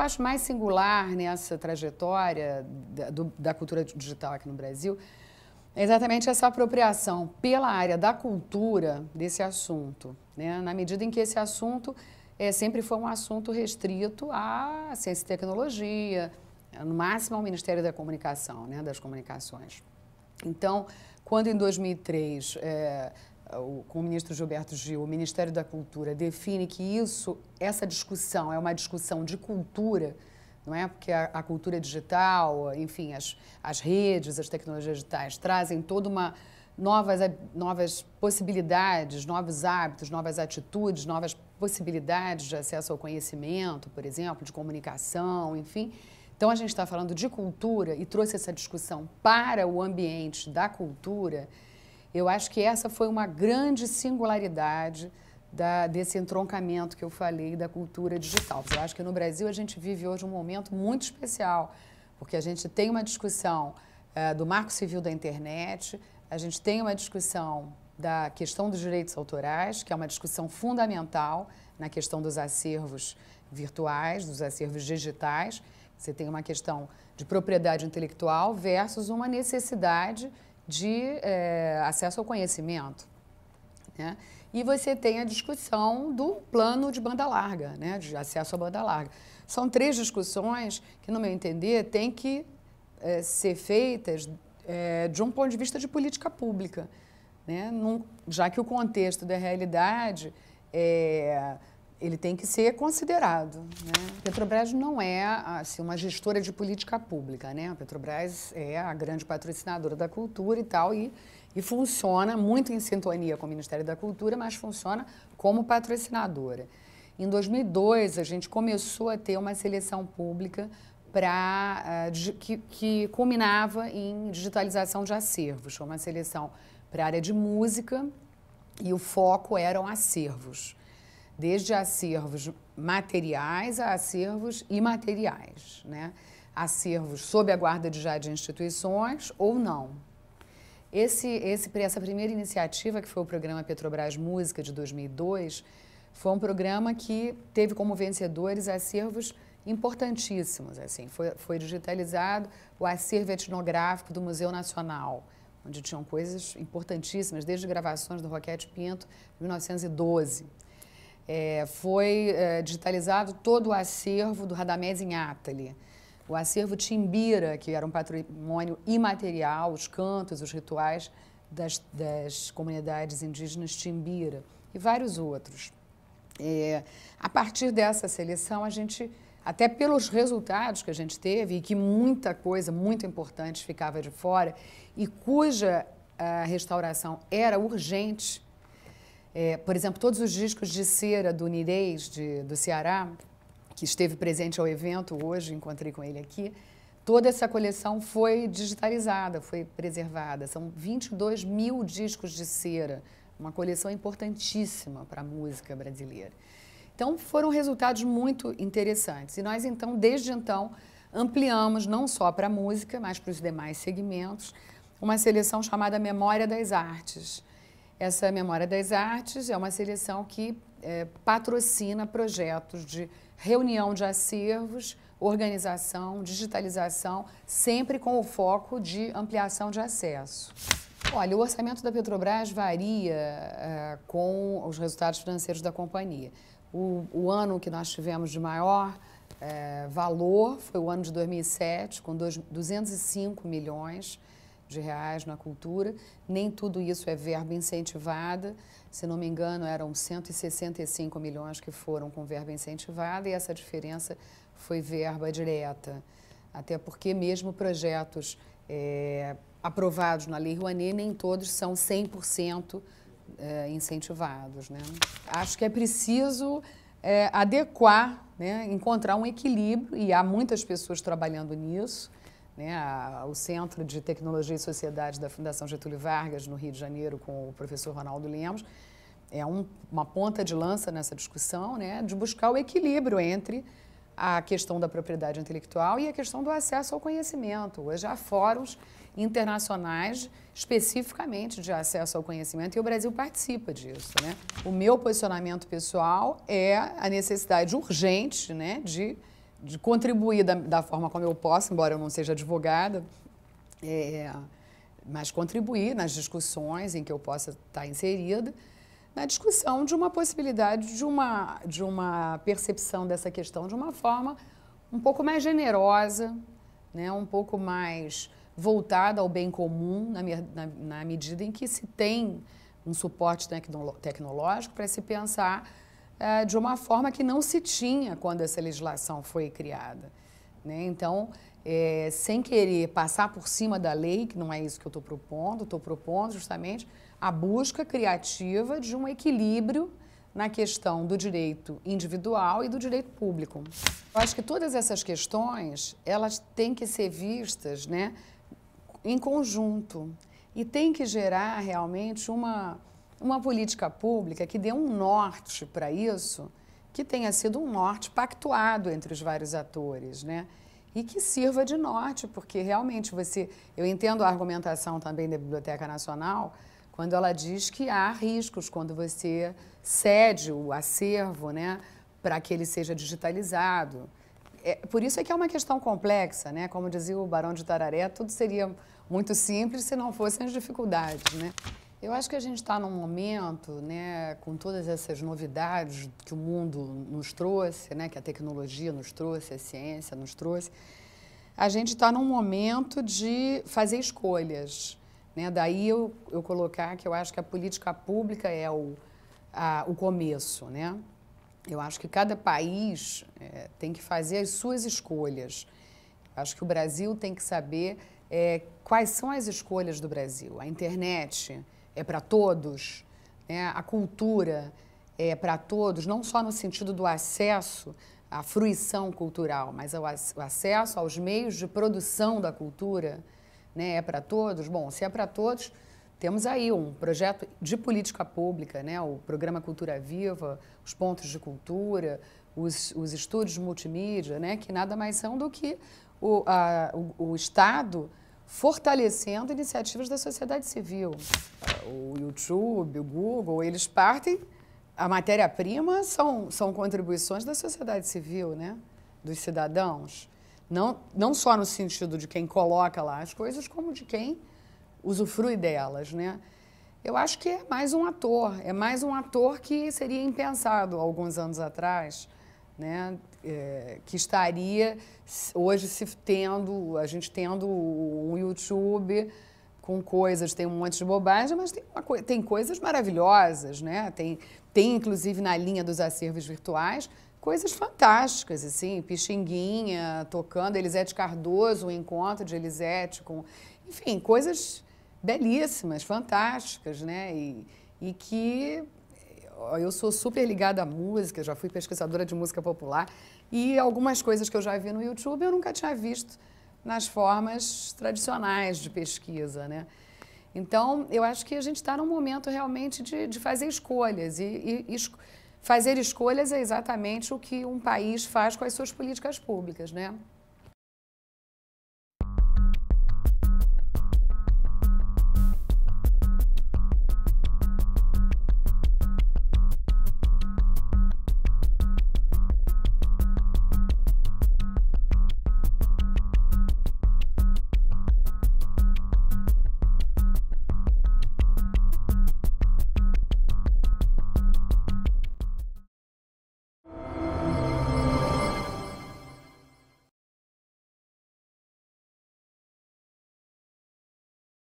acho mais singular nessa trajetória da cultura digital aqui no Brasil é exatamente essa apropriação pela área da cultura desse assunto, né? Na medida em que esse assunto sempre foi um assunto restrito à ciência e tecnologia, no máximo ao Ministério da Comunicação, né, das Comunicações. Então, quando em 2003, com o ministro Gilberto Gil, o Ministério da Cultura define que essa discussão é uma discussão de cultura, não é? Porque a cultura digital, enfim, as redes, as tecnologias digitais trazem toda uma novas possibilidades, novos hábitos, novas atitudes, novas possibilidades de acesso ao conhecimento, por exemplo, de comunicação, enfim. Então, a gente está falando de cultura e trouxe essa discussão para o ambiente da cultura. Eu acho que essa foi uma grande singularidade desse entroncamento que eu falei da cultura digital. Eu acho que no Brasil a gente vive hoje um momento muito especial, porque a gente tem uma discussão do Marco Civil da Internet, a gente tem uma discussão da questão dos direitos autorais, que é uma discussão fundamental na questão dos acervos virtuais, dos acervos digitais. Você tem uma questão de propriedade intelectual versus uma necessidade de acesso ao conhecimento, né? E você tem a discussão do plano de banda larga, né? De acesso à banda larga. São três discussões que, no meu entender, têm que ser feitas de um ponto de vista de política pública, né? Já que o contexto da realidade ele tem que ser considerado, né? A Petrobras não é assim, uma gestora de política pública, né? A Petrobras é a grande patrocinadora da cultura e tal, e funciona muito em sintonia com o Ministério da Cultura, mas funciona como patrocinadora. Em 2002, a gente começou a ter uma seleção pública que culminava em digitalização de acervos. Foi uma seleção para a área de música e o foco eram acervos. Desde acervos materiais a acervos imateriais, né? Acervos sob a guarda de instituições ou não. Essa primeira iniciativa, que foi o programa Petrobras Música de 2002, foi um programa que teve como vencedores acervos importantíssimos. Assim. Foi digitalizado o acervo etnográfico do Museu Nacional, onde tinham coisas importantíssimas, desde gravações do Roquete Pinto, em 1912. Foi digitalizado todo o acervo do Radamés Inátali, o acervo Timbira, que era um patrimônio imaterial, os cantos, os rituais das comunidades indígenas Timbira e vários outros. A partir dessa seleção, a gente, até pelos resultados que a gente teve, e que muita coisa muito importante ficava de fora, e cuja restauração era urgente, por exemplo, todos os discos de cera do Nirês, do Ceará, que esteve presente ao evento hoje, encontrei com ele aqui, toda essa coleção foi digitalizada, foi preservada. São 22 mil discos de cera, uma coleção importantíssima para a música brasileira. Então, foram resultados muito interessantes. E nós, então, desde então, ampliamos não só para a música, mas para os demais segmentos, uma seleção chamada Memória das Artes. Essa Memória das Artes é uma seleção que patrocina projetos de reunião de acervos, organização, digitalização, sempre com o foco de ampliação de acesso. Olha, o orçamento da Petrobras varia com os resultados financeiros da companhia. O ano que nós tivemos de maior valor foi o ano de 2007, com 205 milhões de reais na cultura. Nem tudo isso é verba incentivada. Se não me engano, eram 165 milhões que foram com verba incentivada e essa diferença foi verba direta. Até porque mesmo projetos aprovados na Lei Rouanet, nem todos são 100% incentivados, né? Acho que é preciso adequar, né, encontrar um equilíbrio, e há muitas pessoas trabalhando nisso, né? O Centro de Tecnologia e Sociedade da Fundação Getúlio Vargas, no Rio de Janeiro, com o professor Ronaldo Lemos, é uma ponta de lança nessa discussão, né, de buscar o equilíbrio entre a questão da propriedade intelectual e a questão do acesso ao conhecimento. Hoje há fóruns internacionais especificamente de acesso ao conhecimento e o Brasil participa disso, né? O meu posicionamento pessoal é a necessidade urgente, né, de de contribuir da forma como eu posso, embora eu não seja advogada, mas contribuir nas discussões em que eu possa estar inserida, na discussão de uma possibilidade de uma percepção dessa questão de uma forma um pouco mais generosa, né, um pouco mais voltada ao bem comum, na medida em que se tem um suporte tecnológico para se pensar de uma forma que não se tinha quando essa legislação foi criada, né? Então, sem querer passar por cima da lei, que não é isso que eu estou propondo justamente a busca criativa de um equilíbrio na questão do direito individual e do direito público. Eu acho que todas essas questões, elas têm que ser vistas, né, em conjunto e tem que gerar realmente uma política pública que dê um norte para isso, que tenha sido um norte pactuado entre os vários atores, né? E que sirva de norte, porque realmente eu entendo a argumentação também da Biblioteca Nacional, quando ela diz que há riscos quando você cede o acervo, né, para que ele seja digitalizado. Por isso é que é uma questão complexa, né? Como dizia o Barão de Tararé, tudo seria muito simples se não fossem as dificuldades, né? Eu acho que a gente está num momento, né, com todas essas novidades que o mundo nos trouxe, né, que a tecnologia nos trouxe, a ciência nos trouxe, a gente está num momento de fazer escolhas, né? Daí eu colocar que eu acho que a política pública é o começo, né? Eu acho que cada país tem que fazer as suas escolhas. Eu acho que o Brasil tem que saber quais são as escolhas do Brasil. A internet é para todos, né? A cultura é para todos, não só no sentido do acesso à fruição cultural, mas o acesso aos meios de produção da cultura, né? É para todos. Bom, se é para todos, temos aí um projeto de política pública, né? O Programa Cultura Viva, os pontos de cultura, os estúdios multimídia, né? Que nada mais são do que o Estado fortalecendo iniciativas da sociedade civil. O YouTube, o Google, eles partem, a matéria-prima são contribuições da sociedade civil, né? Dos cidadãos. Não só no sentido de quem coloca lá as coisas, como de quem usufrui delas, né? Eu acho que é mais um ator que seria impensado alguns anos atrás, né? Que estaria hoje a gente tendo um YouTube com coisas, tem um monte de bobagem, mas tem coisas maravilhosas, né? Tem inclusive na linha dos acervos virtuais coisas fantásticas, assim, Pixinguinha tocando, Elisete Cardoso, o encontro de Elisete com, enfim, coisas belíssimas, fantásticas, né? E que eu sou super ligada à música, já fui pesquisadora de música popular e algumas coisas que eu já vi no YouTube eu nunca tinha visto nas formas tradicionais de pesquisa, né? Então, eu acho que a gente está num momento realmente de fazer escolhas e fazer escolhas é exatamente o que um país faz com as suas políticas públicas, né?